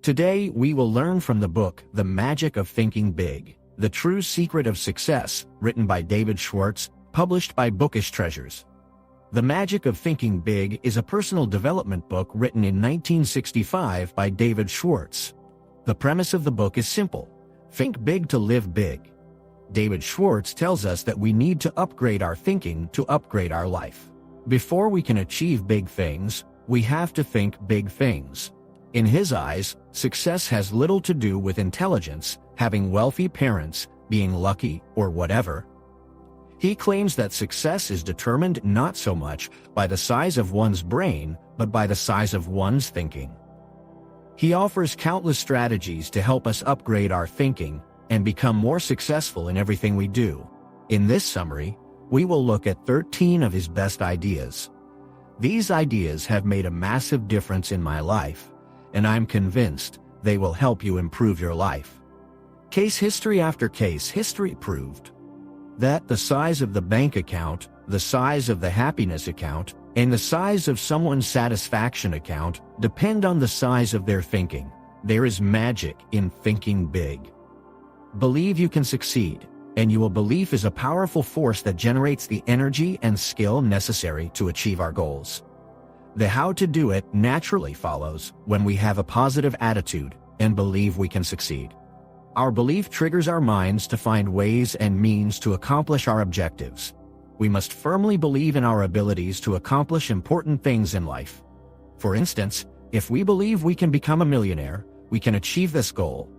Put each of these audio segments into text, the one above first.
Today, we will learn from the book, The Magic of Thinking Big, The True Secret of Success, written by David Schwartz, published by Bookish Treasures. The Magic of Thinking Big is a personal development book written in 1965 by David Schwartz. The premise of the book is simple: think big to live big. David Schwartz tells us that we need to upgrade our thinking to upgrade our life. Before we can achieve big things, we have to think big things. In his eyes, success has little to do with intelligence, having wealthy parents, being lucky, or whatever. He claims that success is determined not so much by the size of one's brain, but by the size of one's thinking. He offers countless strategies to help us upgrade our thinking and become more successful in everything we do. In this summary, we will look at 13 of his best ideas. These ideas have made a massive difference in my life, and I'm convinced they will help you improve your life. Case history after case history proved that the size of the bank account, the size of the happiness account, and the size of someone's satisfaction account depend on the size of their thinking. There is magic in thinking big. Believe you can succeed, and your belief is a powerful force that generates the energy and skill necessary to achieve our goals. The how to do it naturally follows when we have a positive attitude and believe we can succeed. Our belief triggers our minds to find ways and means to accomplish our objectives. We must firmly believe in our abilities to accomplish important things in life. For instance, if we believe we can become a millionaire, we can achieve this goal.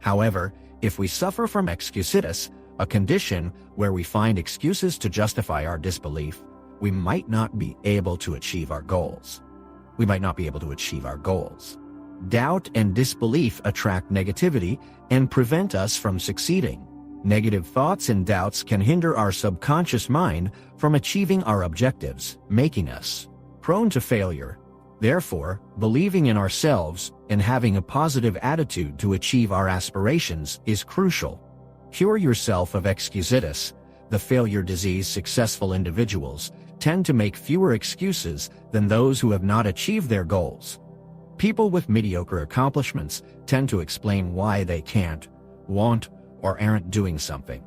However, if we suffer from excusitis, a condition where we find excuses to justify our disbelief, we might not be able to achieve our goals. Doubt and disbelief attract negativity and prevent us from succeeding. Negative thoughts and doubts can hinder our subconscious mind from achieving our objectives, making us prone to failure. Therefore, believing in ourselves and having a positive attitude to achieve our aspirations is crucial. Cure yourself of excusitis, the failure disease. Successful individuals tend to make fewer excuses than those who have not achieved their goals. People with mediocre accomplishments tend to explain why they can't, won't, or aren't doing something.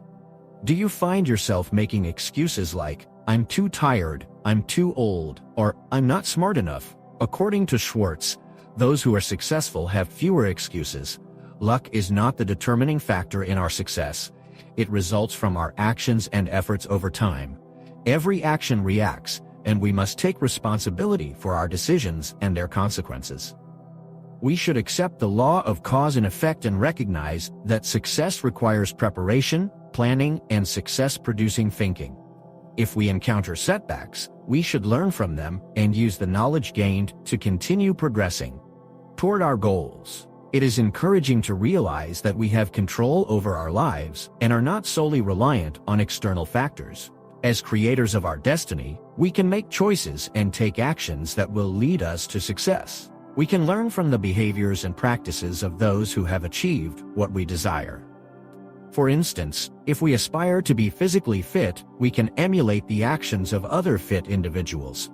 Do you find yourself making excuses like, "I'm too tired, I'm too old," or "I'm not smart enough"? According to Schwartz, those who are successful have fewer excuses. Luck is not the determining factor in our success. It results from our actions and efforts over time. Every action reacts, and we must take responsibility for our decisions and their consequences. We should accept the law of cause and effect and recognize that success requires preparation, planning, and success-producing thinking. If we encounter setbacks, we should learn from them and use the knowledge gained to continue progressing toward our goals. It is encouraging to realize that we have control over our lives and are not solely reliant on external factors. As creators of our destiny, we can make choices and take actions that will lead us to success. We can learn from the behaviors and practices of those who have achieved what we desire. For instance, if we aspire to be physically fit, we can emulate the actions of other fit individuals.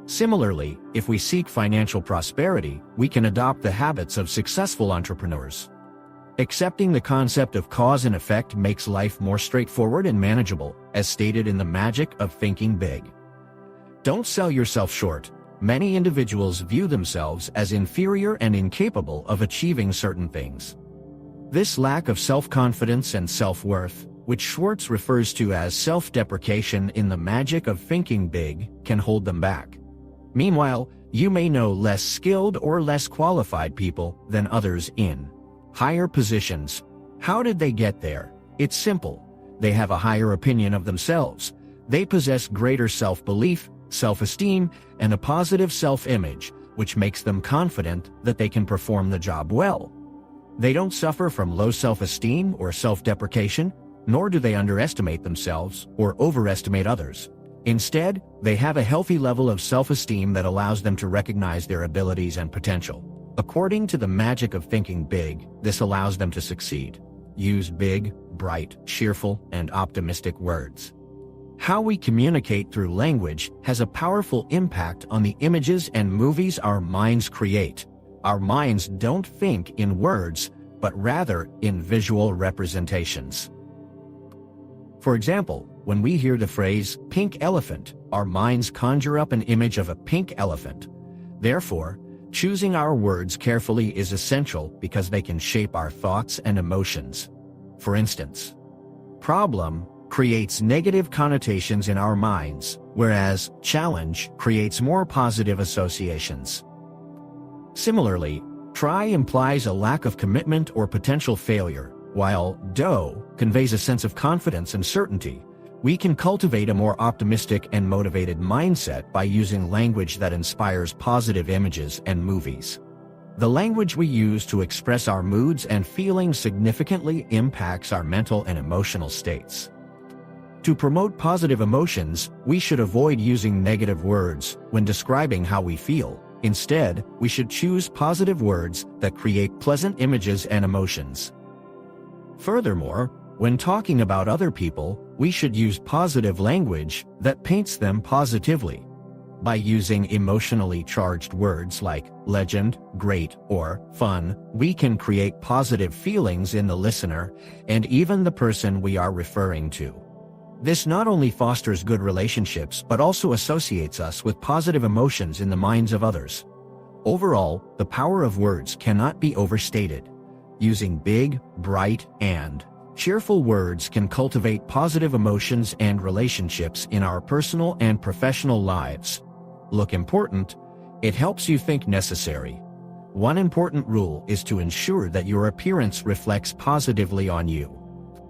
Similarly, if we seek financial prosperity, we can adopt the habits of successful entrepreneurs. Accepting the concept of cause and effect makes life more straightforward and manageable, as stated in The Magic of Thinking Big. Don't sell yourself short. Many individuals view themselves as inferior and incapable of achieving certain things. This lack of self-confidence and self-worth, which Schwartz refers to as self-deprecation in The Magic of Thinking Big, can hold them back. Meanwhile, you may know less skilled or less qualified people than others in higher positions. How did they get there? It's simple. They have a higher opinion of themselves. They possess greater self-belief, self-esteem, and a positive self-image, which makes them confident that they can perform the job well. They don't suffer from low self-esteem or self-deprecation, nor do they underestimate themselves or overestimate others. Instead, they have a healthy level of self-esteem that allows them to recognize their abilities and potential. According to The Magic of Thinking Big, this allows them to succeed. Use big, bright, cheerful, and optimistic words. How we communicate through language has a powerful impact on the images and movies our minds create. Our minds don't think in words, but rather in visual representations. For example, when we hear the phrase pink elephant, our minds conjure up an image of a pink elephant. Therefore, choosing our words carefully is essential because they can shape our thoughts and emotions. For instance, problem creates negative connotations in our minds, whereas challenge creates more positive associations. Similarly, try implies a lack of commitment or potential failure, while do conveys a sense of confidence and certainty. We can cultivate a more optimistic and motivated mindset by using language that inspires positive images and movies. The language we use to express our moods and feelings significantly impacts our mental and emotional states. To promote positive emotions, we should avoid using negative words when describing how we feel. Instead, we should choose positive words that create pleasant images and emotions. Furthermore, when talking about other people, we should use positive language that paints them positively. By using emotionally charged words like legend, great, or fun, we can create positive feelings in the listener and even the person we are referring to. This not only fosters good relationships but also associates us with positive emotions in the minds of others. Overall, the power of words cannot be overstated. Using big, bright, and cheerful words can cultivate positive emotions and relationships in our personal and professional lives. Look important, it helps you think necessary. One important rule is to ensure that your appearance reflects positively on you.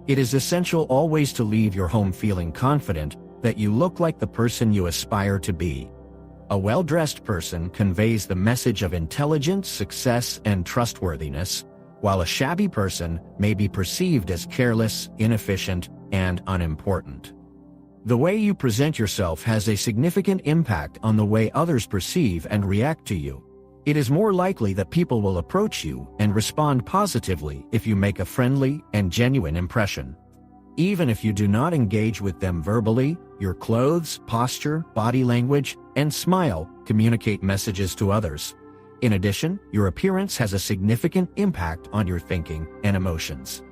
It is essential always to leave your home feeling confident that you look like the person you aspire to be. A well-dressed person conveys the message of intelligence, success, and trustworthiness, while a shabby person may be perceived as careless, inefficient, and unimportant. The way you present yourself has a significant impact on the way others perceive and react to you. It is more likely that people will approach you and respond positively if you make a friendly and genuine impression. Even if you do not engage with them verbally, your clothes, posture, body language, and smile communicate messages to others. In addition, your appearance has a significant impact on your thinking and emotions.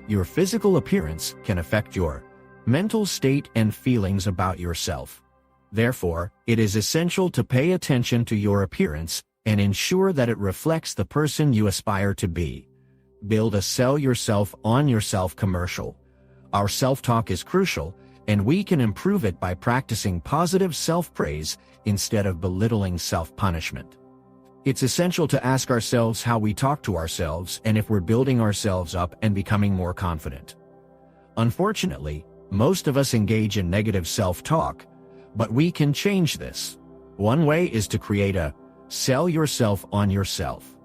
Your physical appearance can affect your mental state and feelings about yourself. Therefore, it is essential to pay attention to your appearance and ensure that it reflects the person you aspire to be. Build a sell yourself on yourself commercial. Our self-talk is crucial, and we can improve it by practicing positive self-praise instead of belittling self-punishment. It's essential to ask ourselves how we talk to ourselves and if we're building ourselves up and becoming more confident. Unfortunately, most of us engage in negative self-talk, but we can change this. One way is to create a sell yourself on yourself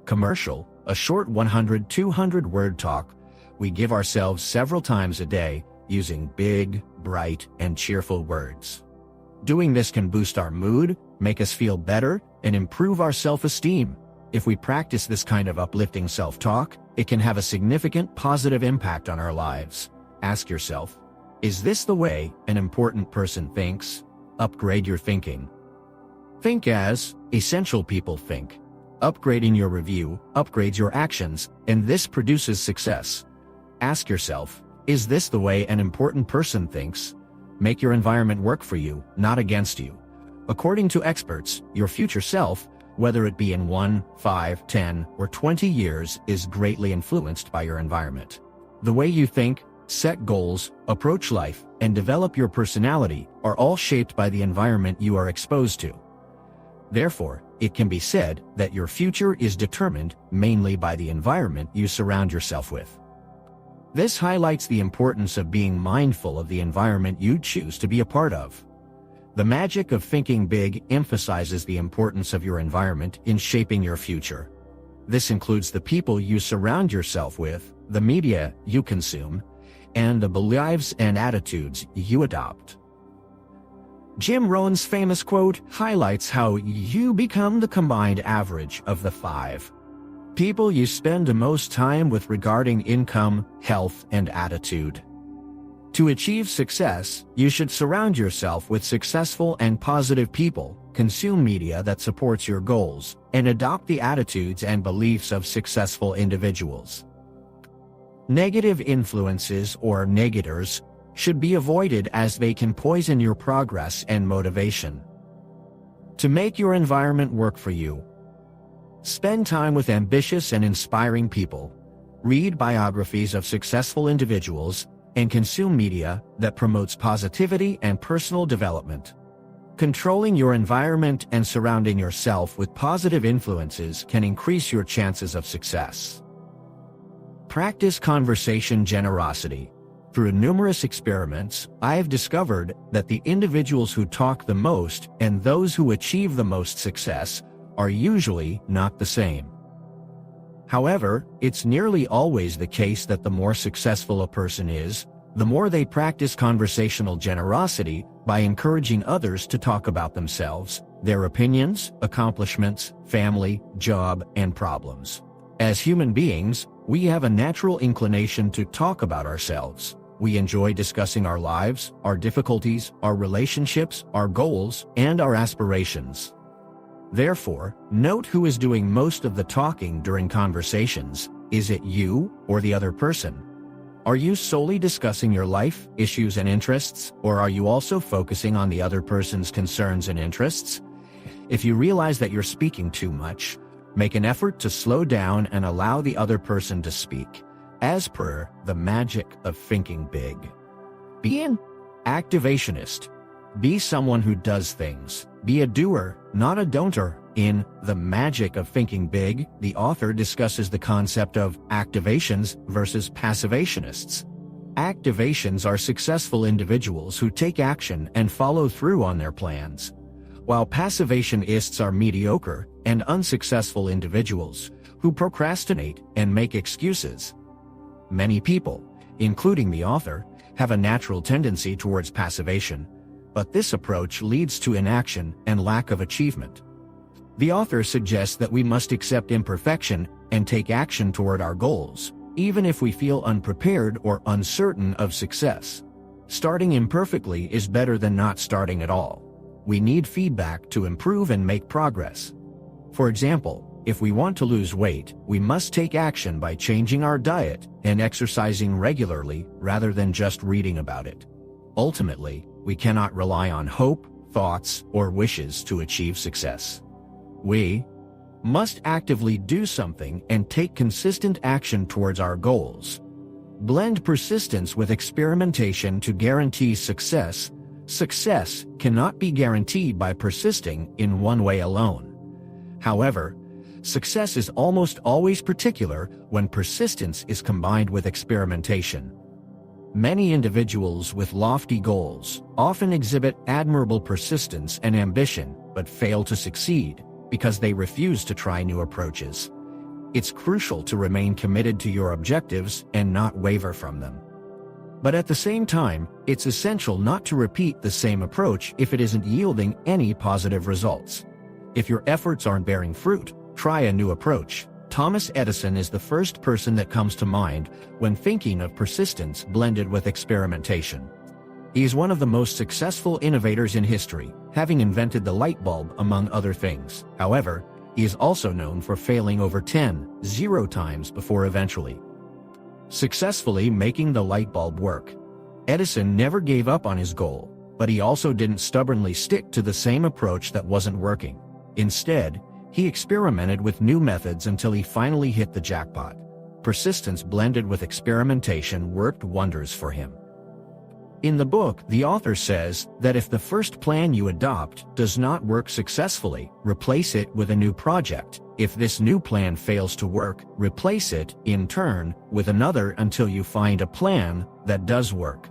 commercial, a short 100-200 word talk we give ourselves several times a day using big, bright, and cheerful words. Doing this can boost our mood, make us feel better, and improve our self-esteem. If we practice this kind of uplifting self-talk, it can have a significant positive impact on our lives. Ask yourself, is this the way an important person thinks? Upgrade your thinking. Think as essential people think. Upgrading your review upgrades your actions, and this produces success. Ask yourself, is this the way an important person thinks? Make your environment work for you, not against you. According to experts, your future self, whether it be in 1, 5, 10, or 20 years, is greatly influenced by your environment. The way you think, set goals, approach life, and develop your personality are all shaped by the environment you are exposed to. Therefore, it can be said that your future is determined mainly by the environment you surround yourself with. This highlights the importance of being mindful of the environment you choose to be a part of. The magic of thinking big emphasizes the importance of your environment in shaping your future. This includes the people you surround yourself with, the media you consume, and the beliefs and attitudes you adopt. Jim Rohn's famous quote highlights how you become the combined average of the 5 people you spend the most time with regarding income, health, and attitude. To achieve success, you should surround yourself with successful and positive people, consume media that supports your goals, and adopt the attitudes and beliefs of successful individuals. Negative influences or negators should be avoided as they can poison your progress and motivation. To make your environment work for you, spend time with ambitious and inspiring people, read biographies of successful individuals, and consume media that promotes positivity and personal development. Controlling your environment and surrounding yourself with positive influences can increase your chances of success. Practice conversation generosity. Through numerous experiments, I have discovered that the individuals who talk the most and those who achieve the most success are usually not the same. However, it's nearly always the case that the more successful a person is, the more they practice conversational generosity by encouraging others to talk about themselves, their opinions, accomplishments, family, job, and problems. As human beings, we have a natural inclination to talk about ourselves. We enjoy discussing our lives, our difficulties, our relationships, our goals, and our aspirations. Therefore, note who is doing most of the talking during conversations. Is it you or the other person? Are you solely discussing your life, issues, and interests, or are you also focusing on the other person's concerns and interests? If you realize that you're speaking too much, make an effort to slow down and allow the other person to speak. As per the magic of thinking big. Be an activationist. Be someone who does things. Be a doer, not a don'ter. In The Magic of Thinking Big, the author discusses the concept of activations versus passivationists. Activations are successful individuals who take action and follow through on their plans, while passivationists are mediocre and unsuccessful individuals who procrastinate and make excuses. Many people, including the author, have a natural tendency towards passivation, but this approach leads to inaction and lack of achievement. The author suggests that we must accept imperfection and take action toward our goals, even if we feel unprepared or uncertain of success. Starting imperfectly is better than not starting at all. We need feedback to improve and make progress. For example, if we want to lose weight, we must take action by changing our diet and exercising regularly rather than just reading about it. Ultimately, we cannot rely on hope, thoughts, or wishes to achieve success. We must actively do something and take consistent action towards our goals. Blend persistence with experimentation to guarantee success. Success cannot be guaranteed by persisting in one way alone. However, success is almost always particular when persistence is combined with experimentation. Many individuals with lofty goals often exhibit admirable persistence and ambition but fail to succeed because they refuse to try new approaches. It's crucial to remain committed to your objectives and not waver from them. But at the same time, it's essential not to repeat the same approach if it isn't yielding any positive results. If your efforts aren't bearing fruit, try a new approach. Thomas Edison is the first person that comes to mind when thinking of persistence blended with experimentation. He is one of the most successful innovators in history, having invented the light bulb among other things. However, he is also known for failing over 10 times before eventually successfully making the light bulb work. Edison never gave up on his goal, but he also didn't stubbornly stick to the same approach that wasn't working. Instead, he experimented with new methods until he finally hit the jackpot. Persistence blended with experimentation worked wonders for him. In the book, the author says that if the first plan you adopt does not work successfully, replace it with a new project. If this new plan fails to work, replace it, in turn, with another until you find a plan that does work.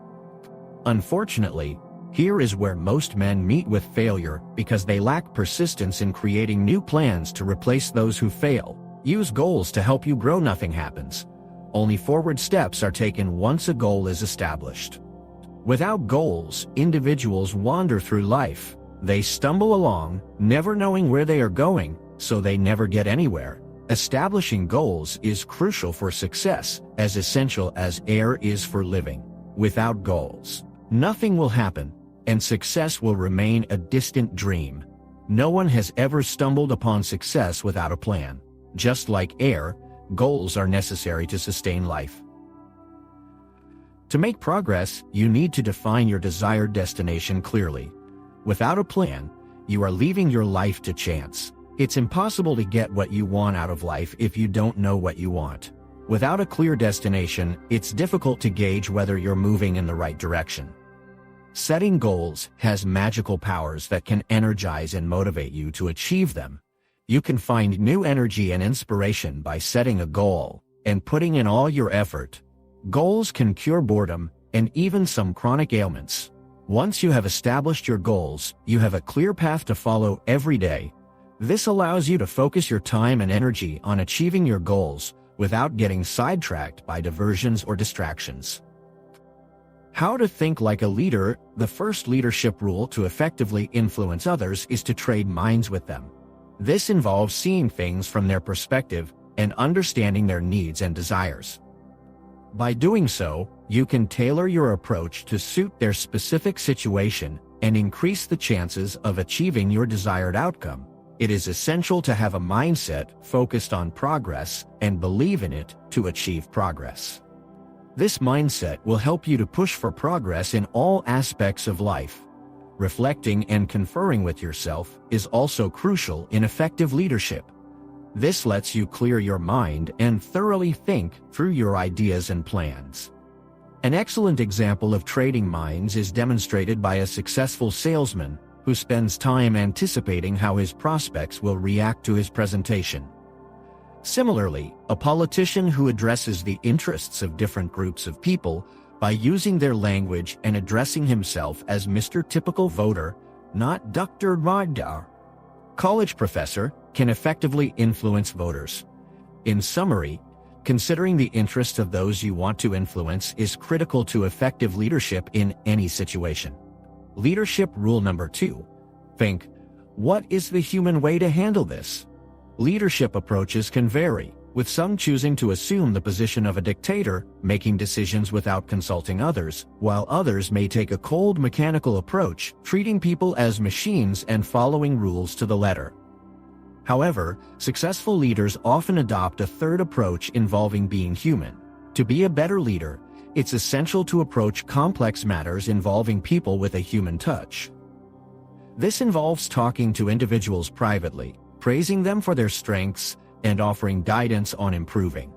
Unfortunately, here is where most men meet with failure because they lack persistence in creating new plans to replace those who fail. Use goals to help you grow. Nothing happens. Only forward steps are taken once a goal is established. Without goals, individuals wander through life. They stumble along, never knowing where they are going, so they never get anywhere. Establishing goals is crucial for success, as essential as air is for living. Without goals, nothing will happen, and success will remain a distant dream. No one has ever stumbled upon success without a plan. Just like air, goals are necessary to sustain life. To make progress, you need to define your desired destination clearly. Without a plan, you are leaving your life to chance. It's impossible to get what you want out of life if you don't know what you want. Without a clear destination, it's difficult to gauge whether you're moving in the right direction. Setting goals has magical powers that can energize and motivate you to achieve them. You can find new energy and inspiration by setting a goal and putting in all your effort. Goals can cure boredom and even some chronic ailments. Once you have established your goals, you have a clear path to follow every day. This allows you to focus your time and energy on achieving your goals without getting sidetracked by diversions or distractions. How to think like a leader. The first leadership rule to effectively influence others is to trade minds with them. This involves seeing things from their perspective and understanding their needs and desires. By doing so, you can tailor your approach to suit their specific situation and increase the chances of achieving your desired outcome. It is essential to have a mindset focused on progress and believe in it to achieve progress. This mindset will help you to push for progress in all aspects of life. Reflecting and conferring with yourself is also crucial in effective leadership. This lets you clear your mind and thoroughly think through your ideas and plans. An excellent example of trading minds is demonstrated by a successful salesman who spends time anticipating how his prospects will react to his presentation. Similarly, a politician who addresses the interests of different groups of people by using their language and addressing himself as Mr. Typical Voter, not Dr. Radar, college professor, can effectively influence voters. In summary, considering the interests of those you want to influence is critical to effective leadership in any situation. Leadership rule number 2. Think, what is the human way to handle this? Leadership approaches can vary, with some choosing to assume the position of a dictator, making decisions without consulting others, while others may take a cold mechanical approach, treating people as machines and following rules to the letter. However, successful leaders often adopt a third approach involving being human. To be a better leader, it's essential to approach complex matters involving people with a human touch. This involves talking to individuals privately, praising them for their strengths, and offering guidance on improving.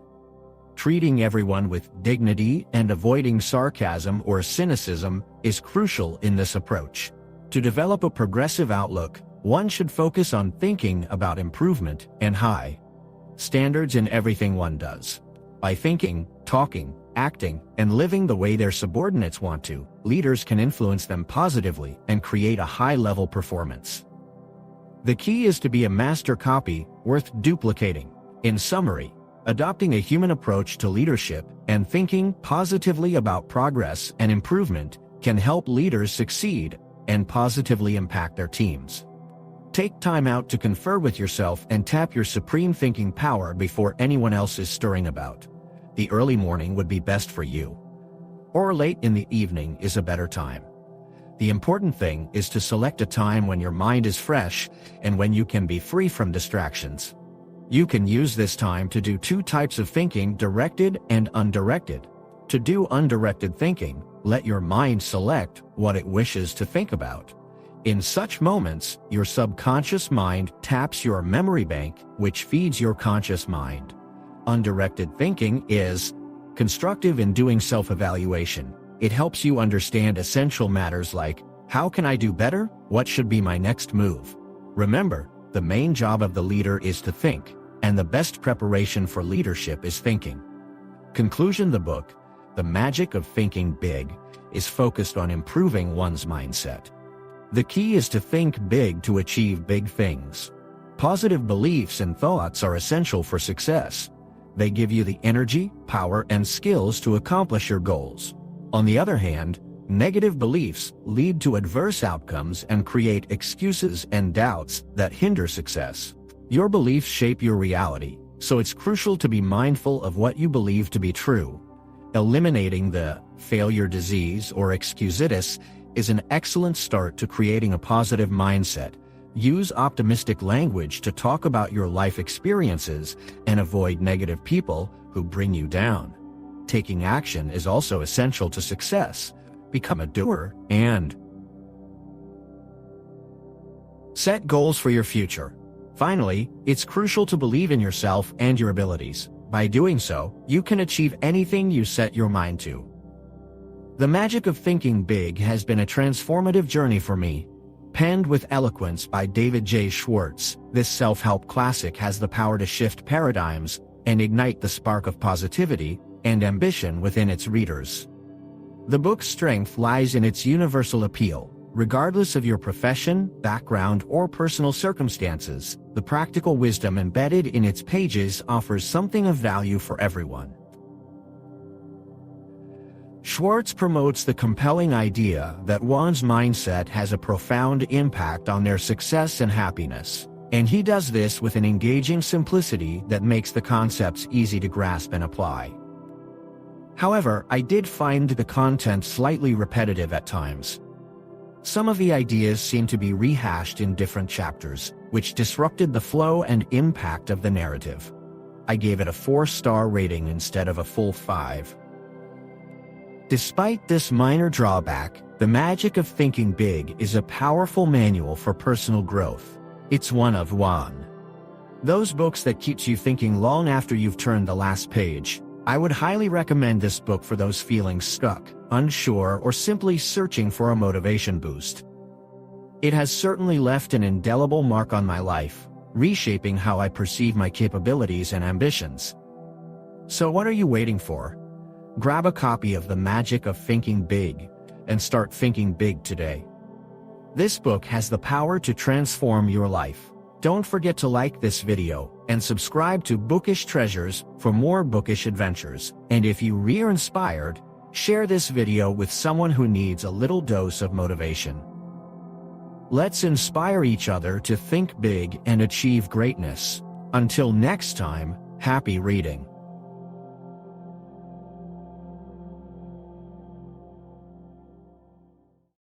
Treating everyone with dignity and avoiding sarcasm or cynicism is crucial in this approach. To develop a progressive outlook, one should focus on thinking about improvement and high standards in everything one does. By thinking, talking, acting, and living the way their subordinates want to, leaders can influence them positively and create a high-level performance. The key is to be a master copy, worth duplicating. In summary, adopting a human approach to leadership and thinking positively about progress and improvement can help leaders succeed and positively impact their teams. Take time out to confer with yourself and tap your supreme thinking power before anyone else is stirring about. The early morning would be best for you, or late in the evening is a better time. The important thing is to select a time when your mind is fresh and when you can be free from distractions. You can use this time to do 2 types of thinking: directed and undirected. To do undirected thinking, let your mind select what it wishes to think about. In such moments, your subconscious mind taps your memory bank, which feeds your conscious mind. Undirected thinking is constructive in doing self-evaluation. It helps you understand essential matters like, how can I do better? What should be my next move? Remember, the main job of the leader is to think, and the best preparation for leadership is thinking. Conclusion: the book, The Magic of Thinking Big, is focused on improving one's mindset. The key is to think big to achieve big things. Positive beliefs and thoughts are essential for success. They give you the energy, power, and skills to accomplish your goals. On the other hand, negative beliefs lead to adverse outcomes and create excuses and doubts that hinder success. Your beliefs shape your reality, so it's crucial to be mindful of what you believe to be true. Eliminating the failure disease or excusitis is an excellent start to creating a positive mindset Use optimistic language to talk about your life experiences and avoid negative people who bring you down. Taking action is also essential to success. Become a doer and set goals for your future. Finally, it's crucial to believe in yourself and your abilities. By doing so, you can achieve anything you set your mind to. The Magic of Thinking Big has been a transformative journey for me. Penned with eloquence by David Schwartz, this self-help classic has the power to shift paradigms and ignite the spark of positivity and ambition within its readers. The book's strength lies in its universal appeal. Regardless of your profession, background, or personal circumstances, the practical wisdom embedded in its pages offers something of value for everyone. Schwartz promotes the compelling idea that one's mindset has a profound impact on their success and happiness, and he does this with an engaging simplicity that makes the concepts easy to grasp and apply. However, I did find the content slightly repetitive at times. Some of the ideas seemed to be rehashed in different chapters, which disrupted the flow and impact of the narrative. I gave it a 4-star rating instead of a full 5. Despite this minor drawback, The Magic of Thinking Big is a powerful manual for personal growth. It's one of those books that keeps you thinking long after you've turned the last page. I would highly recommend this book for those feeling stuck, unsure, or simply searching for a motivation boost. It has certainly left an indelible mark on my life, reshaping how I perceive my capabilities and ambitions. So what are you waiting for? Grab a copy of The Magic of Thinking Big and start thinking big today. This book has the power to transform your life. Don't forget to like this video and subscribe to Bookish Treasures for more bookish adventures. And if you are inspired, share this video with someone who needs a little dose of motivation. Let's inspire each other to think big and achieve greatness. Until next time, happy reading.